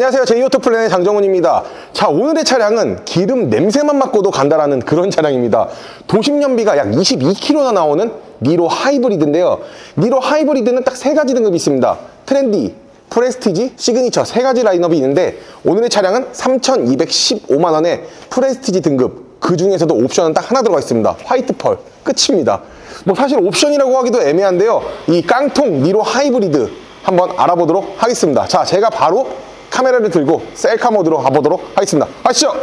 안녕하세요. 제이오토플랜의 장정훈입니다. 자, 오늘의 차량은 기름 냄새만 맡고도 간다라는 그런 차량입니다. 도심연비가 약 22km나 나오는 니로 하이브리드인데요. 니로 하이브리드는 딱 세 가지 등급이 있습니다. 트렌디, 프레스티지, 시그니처 세 가지 라인업이 있는데 오늘의 차량은 3,215만원의 프레스티지 등급, 그 중에서도 옵션은 딱 하나 들어가 있습니다. 화이트 펄, 끝입니다. 뭐 사실 옵션이라고 하기도 애매한데요. 이 깡통 니로 하이브리드 한번 알아보도록 하겠습니다. 자, 제가 바로 카메라를 들고 셀카 모드로 가보도록 하겠습니다. 가시죠!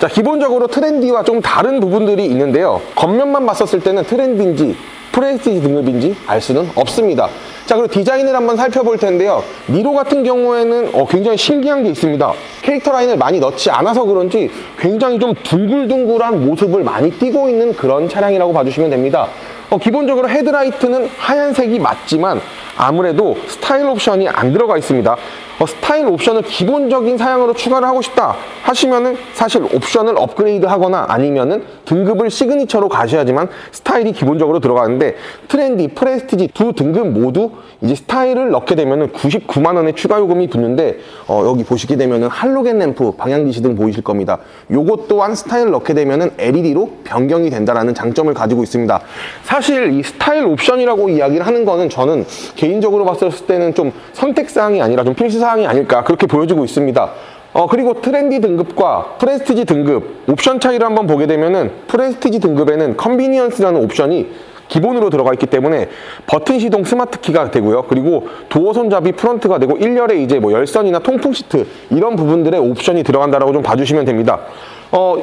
자, 기본적으로 트렌디와 좀 다른 부분들이 있는데요. 겉면만 봤었을 때는 트렌디인지 프레스티지 등급인지 알 수는 없습니다. 자, 그리고 디자인을 한번 살펴볼 텐데요. 니로 같은 경우에는 굉장히 신기한 게 있습니다. 캐릭터 라인을 많이 넣지 않아서 그런지 굉장히 좀 둥글둥글한 모습을 많이 띠고 있는 그런 차량이라고 봐주시면 됩니다. 기본적으로 헤드라이트는 하얀색이 맞지만 아무래도 스타일 옵션이 안 들어가 있습니다. 스타일 옵션을 기본적인 사양으로 추가를 하고 싶다 하시면은 사실 옵션을 업그레이드 하거나 아니면은 등급을 시그니처로 가셔야지만 스타일이 기본적으로 들어가는데, 트렌디, 프레스티지 두 등급 모두 이제 스타일을 넣게 되면은 99만원의 추가 요금이 붙는데, 여기 보시게 되면은 할로겐 램프, 방향지시등 보이실 겁니다. 요것 또한 스타일을 넣게 되면은 LED로 변경이 된다라는 장점을 가지고 있습니다. 사실 이 스타일 옵션이라고 이야기를 하는 거는 저는 개인적으로 봤을 때는 좀 선택사항이 아니라 좀 필수사항이 아닐까 그렇게 보여지고 있습니다. 그리고 트렌디 등급과 프레스티지 등급 옵션 차이를 한번 보게 되면은 프레스티지 등급에는 컨비니언스라는 옵션이 기본으로 들어가 있기 때문에 버튼 시동 스마트 키가 되고요. 그리고 도어 손잡이 프런트가 되고 1열에 이제 뭐 열선이나 통풍 시트 이런 부분들의 옵션이 들어간다라고 좀 봐주시면 됩니다.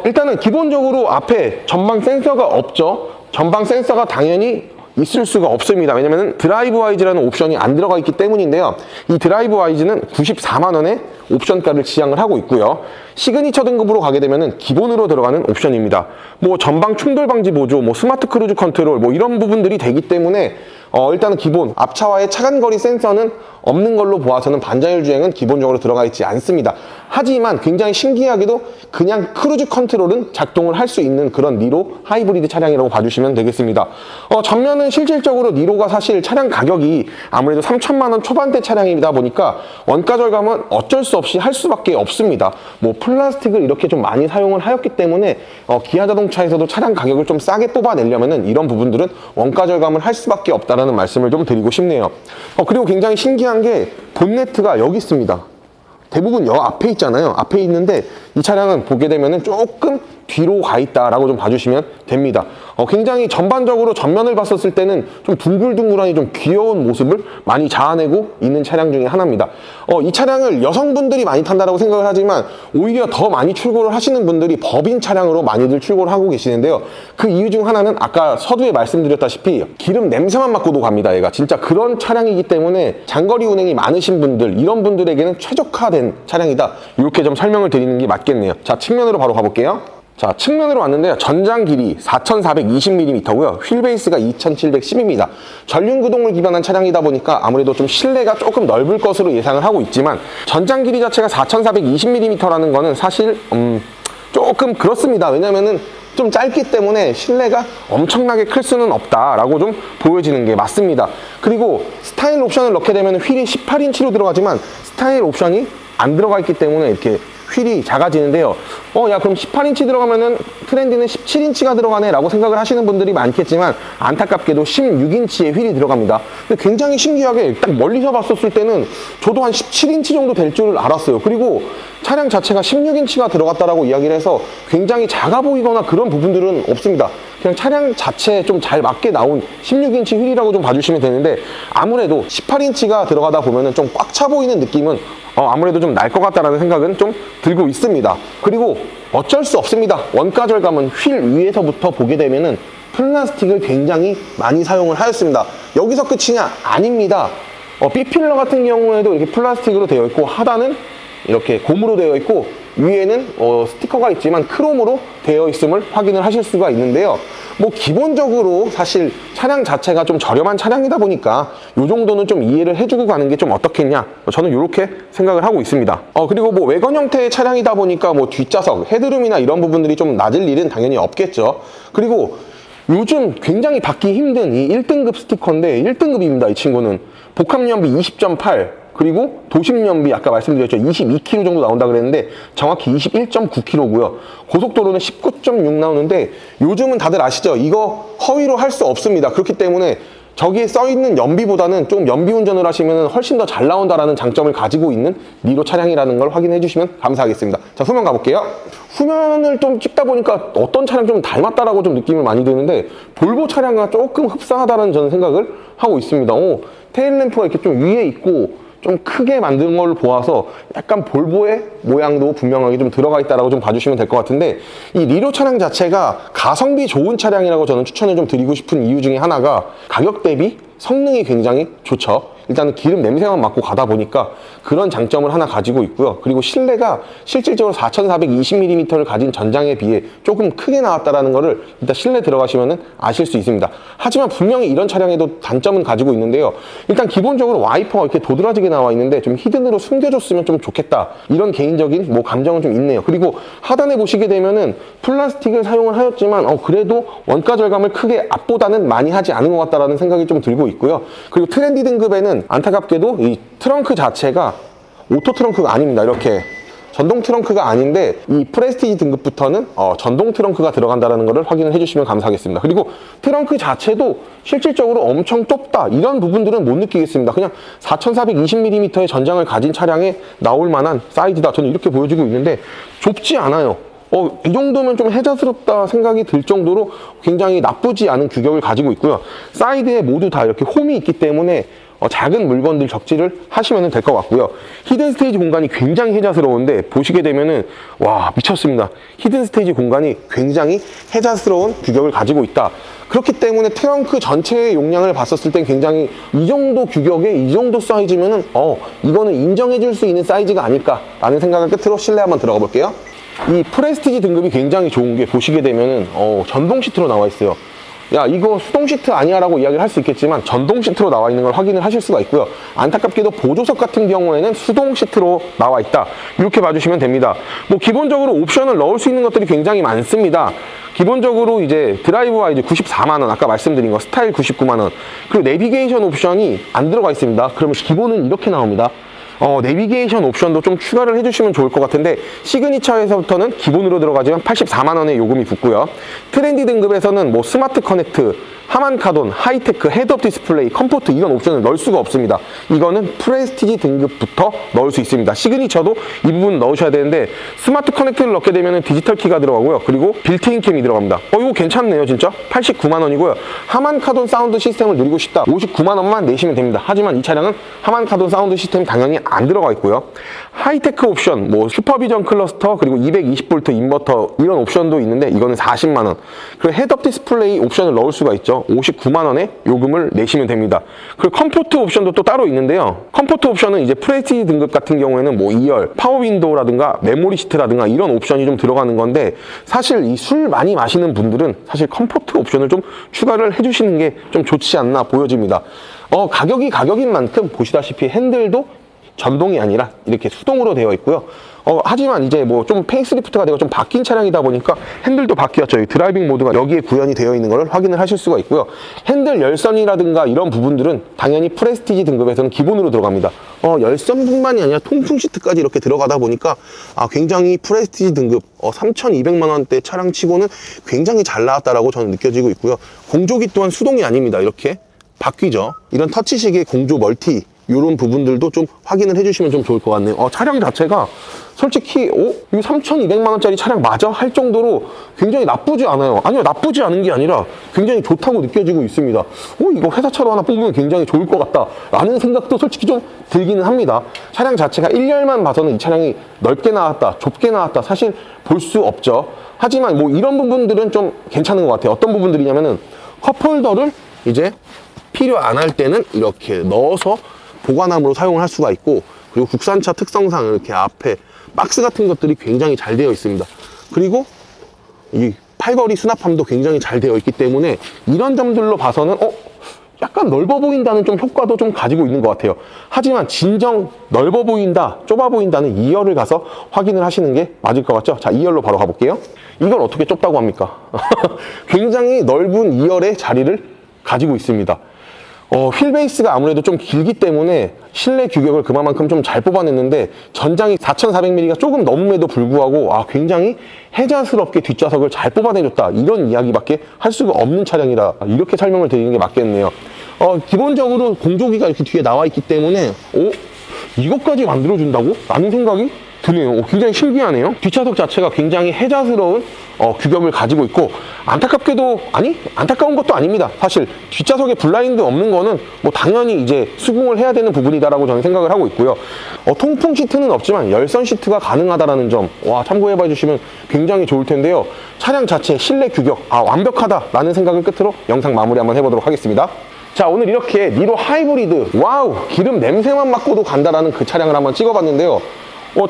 일단은 기본적으로 앞에 전방 센서가 없죠. 전방 센서가 당연히 있을 수가 없습니다. 왜냐면 드라이브 와이즈라는 옵션이 안 들어가 있기 때문인데요. 이 드라이브 와이즈는 94만원의 옵션가를 지향을 하고 있고요. 시그니처 등급으로 가게 되면은 기본으로 들어가는 옵션입니다. 뭐 전방 충돌 방지 보조, 뭐 스마트 크루즈 컨트롤, 뭐 이런 부분들이 되기 때문에 일단은 기본 앞차와의 차간거리 센서는 없는 걸로 보아서는 반자율 주행은 기본적으로 들어가 있지 않습니다. 하지만 굉장히 신기하게도 그냥 크루즈 컨트롤은 작동을 할 수 있는 그런 니로 하이브리드 차량이라고 봐주시면 되겠습니다. 전면은 실질적으로 니로가 사실 차량 가격이 아무래도 3천만원 초반대 차량이다 보니까 원가 절감은 어쩔 수 없이 할 수밖에 없습니다. 뭐 플라스틱을 이렇게 좀 많이 사용을 하였기 때문에 기아 자동차에서도 차량 가격을 좀 싸게 뽑아내려면은 이런 부분들은 원가 절감을 할 수밖에 없다라는 말씀을 좀 드리고 싶네요. 그리고 굉장히 신기한 게 본네트가 여기 있습니다. 대부분 여 앞에 있잖아요. 앞에 있는데 이 차량은 보게 되면은 조금 뒤로 가 있다라고 좀 봐주시면 됩니다. 굉장히 전반적으로 전면을 봤었을 때는 좀 둥글둥글하니 좀 귀여운 모습을 많이 자아내고 있는 차량 중에 하나입니다. 이 차량을 여성분들이 많이 탄다라고 생각을 하지만 오히려 더 많이 출고를 하시는 분들이 법인 차량으로 많이들 출고를 하고 계시는데요. 그 이유 중 하나는 아까 서두에 말씀드렸다시피 기름 냄새만 맡고도 갑니다. 얘가 진짜 그런 차량이기 때문에 장거리 운행이 많으신 분들, 이런 분들에게는 최적화된 차량이다. 이렇게 좀 설명을 드리는 게 맞겠네요. 자, 측면으로 바로 가볼게요. 자, 측면으로 왔는데요. 전장 길이 4,420mm고요. 휠 베이스가 2,710입니다. 전륜 구동을 기반한 차량이다 보니까 아무래도 좀 실내가 조금 넓을 것으로 예상을 하고 있지만, 전장 길이 자체가 4,420mm라는 거는 사실 조금 그렇습니다. 왜냐면은 좀 짧기 때문에 실내가 엄청나게 클 수는 없다라고 좀 보여지는 게 맞습니다. 그리고 스타일 옵션을 넣게 되면 휠이 18인치로 들어가지만 스타일 옵션이 안 들어가 있기 때문에 이렇게 휠이 작아지는데요. 야, 그럼 18인치 들어가면은 트렌디는 17인치가 들어가네 라고 생각을 하시는 분들이 많겠지만 안타깝게도 16인치의 휠이 들어갑니다. 근데 굉장히 신기하게 딱 멀리서 봤었을 때는 저도 한 17인치 정도 될 줄을 알았어요. 그리고 차량 자체가 16인치가 들어갔다라고 이야기를 해서 굉장히 작아 보이거나 그런 부분들은 없습니다. 그냥 차량 자체에 좀 잘 맞게 나온 16인치 휠이라고 좀 봐주시면 되는데, 아무래도 18인치가 들어가다 보면은 좀 꽉 차 보이는 느낌은 아무래도 좀 날 것 같다라는 생각은 좀 들고 있습니다. 그리고 어쩔 수 없습니다. 원가 절감은 휠 위에서부터 보게 되면은 플라스틱을 굉장히 많이 사용을 하였습니다. 여기서 끝이냐? 아닙니다. B필러 같은 경우에도 이렇게 플라스틱으로 되어 있고, 하단은 이렇게 고무로 되어 있고, 위에는 스티커가 있지만 크롬으로 되어 있음을 확인을 하실 수가 있는데요. 뭐 기본적으로 사실 차량 자체가 좀 저렴한 차량이다 보니까 이 정도는 좀 이해를 해주고 가는 게 좀 어떻겠냐, 저는 이렇게 생각을 하고 있습니다. 그리고 뭐 외관 형태의 차량이다 보니까 뭐 뒷좌석, 헤드룸이나 이런 부분들이 좀 낮을 일은 당연히 없겠죠. 그리고 요즘 굉장히 받기 힘든 이 1등급 스티커인데 1등급입니다. 이 친구는 복합연비 20.8, 그리고 도심연비 아까 말씀드렸죠. 22km 정도 나온다 그랬는데 정확히 21.9km고요. 고속도로는 19.6 나오는데 요즘은 다들 아시죠? 이거 허위로 할 수 없습니다. 그렇기 때문에 저기에 써있는 연비보다는 좀 연비 운전을 하시면 훨씬 더 잘 나온다라는 장점을 가지고 있는 니로 차량이라는 걸 확인해 주시면 감사하겠습니다. 자, 후면 가볼게요. 후면을 좀 찍다 보니까 어떤 차량 좀 닮았다라고 좀 느낌을 많이 드는데 볼보 차량과 조금 흡사하다는 저는 생각을 하고 있습니다. 테일램프가 이렇게 좀 위에 있고 좀 크게 만든 걸 보아서 약간 볼보의 모양도 분명하게 좀 들어가 있다라고 좀 봐주시면 될 것 같은데, 이 니로 차량 자체가 가성비 좋은 차량이라고 저는 추천을 좀 드리고 싶은 이유 중에 하나가 가격 대비 성능이 굉장히 좋죠. 일단은 기름 냄새만 맡고 가다 보니까 그런 장점을 하나 가지고 있고요. 그리고 실내가 실질적으로 4420mm를 가진 전장에 비해 조금 크게 나왔다는 거를 일단 실내 들어가시면 아실 수 있습니다. 하지만 분명히 이런 차량에도 단점은 가지고 있는데요. 일단 기본적으로 와이퍼가 이렇게 도드라지게 나와 있는데 좀 히든으로 숨겨줬으면 좀 좋겠다, 이런 개인적인 감정은 좀 있네요. 그리고 하단에 보시게 되면은 플라스틱을 사용을 하였지만 그래도 원가 절감을 크게 앞보다는 많이 하지 않은 것 같다라는 생각이 좀 들고 있고요. 그리고 트렌디 등급에는 안타깝게도 이 트렁크 자체가 오토 트렁크가 아닙니다. 이렇게 전동 트렁크가 아닌데 이 프레스티지 등급부터는 전동 트렁크가 들어간다는 것을 확인을 해주시면 감사하겠습니다. 그리고 트렁크 자체도 실질적으로 엄청 좁다, 이런 부분들은 못 느끼겠습니다. 그냥 4420mm의 전장을 가진 차량에 나올 만한 사이즈다, 저는 이렇게 보여지고 있는데 좁지 않아요. 이 정도면 좀 혜자스럽다 생각이 들 정도로 굉장히 나쁘지 않은 규격을 가지고 있고요. 사이드에 모두 다 이렇게 홈이 있기 때문에 작은 물건들 적재를 하시면 될 것 같고요. 히든 스테이지 공간이 굉장히 혜자스러운데 보시게 되면은 와, 미쳤습니다. 히든 스테이지 공간이 굉장히 혜자스러운 규격을 가지고 있다. 그렇기 때문에 트렁크 전체의 용량을 봤었을 땐 굉장히 이 정도 규격에 이 정도 사이즈면은 이거는 인정해 줄 수 있는 사이즈가 아닐까라는 생각을 끝으로 실내 한번 들어가 볼게요. 이 프레스티지 등급이 굉장히 좋은 게 보시게 되면은 전동 시트로 나와 있어요. 야, 이거 수동 시트 아니야 라고 이야기를 할 수 있겠지만 전동 시트로 나와 있는 걸 확인을 하실 수가 있고요. 안타깝게도 보조석 같은 경우에는 수동 시트로 나와 있다, 이렇게 봐주시면 됩니다. 기본적으로 옵션을 넣을 수 있는 것들이 굉장히 많습니다. 기본적으로 이제 드라이브와 이제 94만원, 아까 말씀드린 거 스타일 99만원, 그리고 내비게이션 옵션이 안 들어가 있습니다. 그러면 기본은 이렇게 나옵니다. 내비게이션 옵션도 좀 추가를 해주시면 좋을 것 같은데, 시그니처에서부터는 기본으로 들어가지만 84만원의 요금이 붙고요. 트렌디 등급에서는 스마트 커넥트, 하만 카돈, 하이테크, 헤드업 디스플레이, 컴포트, 이런 옵션을 넣을 수가 없습니다. 이거는 프레스티지 등급부터 넣을 수 있습니다. 시그니처도 이 부분 넣으셔야 되는데, 스마트 커넥트를 넣게 되면 디지털 키가 들어가고요. 그리고 빌트인 캠이 들어갑니다. 이거 괜찮네요, 진짜. 89만원이고요. 하만 카돈 사운드 시스템을 누리고 싶다, 59만원만 내시면 됩니다. 하지만 이 차량은 하만 카돈 사운드 시스템이 당연히 안 들어가 있고요. 하이테크 옵션, 슈퍼비전 클러스터, 그리고 220V 인버터, 이런 옵션도 있는데 이거는 40만원. 그리고 헤드업 디스플레이 옵션을 넣을 수가 있죠. 59만원의 요금을 내시면 됩니다. 그리고 컴포트 옵션도 또 따로 있는데요. 컴포트 옵션은 이제 프레스티지 등급 같은 경우에는 2열, 파워 윈도우라든가 메모리 시트라든가 이런 옵션이 좀 들어가는 건데, 사실 이 술 많이 마시는 분들은 사실 컴포트 옵션을 좀 추가를 해주시는 게 좀 좋지 않나 보여집니다. 가격이 가격인 만큼 보시다시피 핸들도 전동이 아니라 이렇게 수동으로 되어 있고요. 하지만 이제 좀 페이스리프트가 되고 좀 바뀐 차량이다 보니까 핸들도 바뀌었죠. 이 드라이빙 모드가 여기에 구현이 되어 있는 것을 확인을 하실 수가 있고요. 핸들 열선이라든가 이런 부분들은 당연히 프레스티지 등급에서는 기본으로 들어갑니다. 열선뿐만이 아니라 통풍 시트까지 이렇게 들어가다 보니까 굉장히 프레스티지 등급 3,200만 원대 차량 치고는 굉장히 잘 나왔다라고 저는 느껴지고 있고요. 공조기 또한 수동이 아닙니다. 이렇게 바뀌죠. 이런 터치식의 공조 멀티, 이런 부분들도 좀 확인을 해주시면 좀 좋을 것 같네요. 차량 자체가 솔직히 이거 3,200만원짜리 차량 맞아? 할 정도로 굉장히 나쁘지 않아요. 아니요, 나쁘지 않은 게 아니라 굉장히 좋다고 느껴지고 있습니다. 이거 회사차로 하나 뽑으면 굉장히 좋을 것 같다 라는 생각도 솔직히 좀 들기는 합니다. 차량 자체가 1열만 봐서는 이 차량이 넓게 나왔다, 좁게 나왔다, 사실 볼 수 없죠. 하지만 이런 부분들은 좀 괜찮은 것 같아요. 어떤 부분들이냐면은 컵홀더를 이제 필요 안 할 때는 이렇게 넣어서 보관함으로 사용을 할 수가 있고, 그리고 국산차 특성상 이렇게 앞에 박스 같은 것들이 굉장히 잘 되어 있습니다. 그리고 이 팔걸이 수납함도 굉장히 잘 되어 있기 때문에 이런 점들로 봐서는 약간 넓어 보인다는 좀 효과도 좀 가지고 있는 것 같아요. 하지만 진정 넓어 보인다, 좁아 보인다는 2열을 가서 확인을 하시는 게 맞을 것 같죠? 자, 2열로 바로 가볼게요. 이걸 어떻게 좁다고 합니까? 굉장히 넓은 2열의 자리를 가지고 있습니다. 휠베이스가 아무래도 좀 길기 때문에 실내 규격을 그만큼 좀 잘 뽑아냈는데 전장이 4400mm가 조금 넘음에도 불구하고 굉장히 해자스럽게 뒷좌석을 잘 뽑아내줬다, 이런 이야기밖에 할 수가 없는 차량이라 이렇게 설명을 드리는 게 맞겠네요. 기본적으로 공조기가 이렇게 뒤에 나와 있기 때문에 이것까지 만들어준다고? 라는 생각이 드네요. 굉장히 신기하네요. 뒷좌석 자체가 굉장히 해자스러운 규격을 가지고 있고, 안타깝게도, 안타까운 것도 아닙니다. 사실 뒷좌석에 블라인드 없는 거는 뭐 당연히 이제 수긍을 해야 되는 부분이다라고 저는 생각을 하고 있고요. 통풍 시트는 없지만 열선 시트가 가능하다라는 점 참고해 봐 주시면 굉장히 좋을 텐데요. 차량 자체 실내 규격 완벽하다라는 생각을 끝으로 영상 마무리 한번 해보도록 하겠습니다. 자, 오늘 이렇게 니로 하이브리드, 와우, 기름 냄새만 맡고도 간다라는 그 차량을 한번 찍어봤는데요.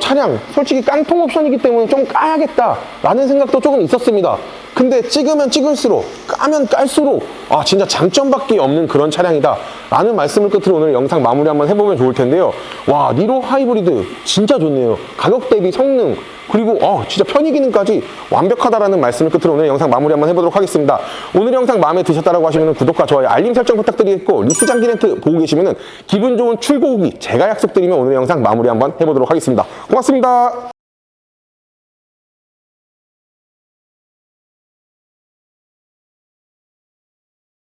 차량 솔직히 깡통 옵션이기 때문에 좀 까야겠다라는 생각도 조금 있었습니다. 근데 찍으면 찍을수록, 까면 깔수록 진짜 장점밖에 없는 그런 차량이다 라는 말씀을 끝으로 오늘 영상 마무리 한번 해보면 좋을 텐데요. 와, 니로 하이브리드 진짜 좋네요. 가격 대비 성능, 그리고 진짜 편의 기능까지 완벽하다라는 말씀을 끝으로 오늘 영상 마무리 한번 해보도록 하겠습니다. 오늘 영상 마음에 드셨다라고 하시면 구독과 좋아요, 알림 설정 부탁드리겠고, 리스 장기 렌트 보고 계시면 기분 좋은 출고 후기 제가 약속드리면 오늘 영상 마무리 한번 해보도록 하겠습니다. 고맙습니다.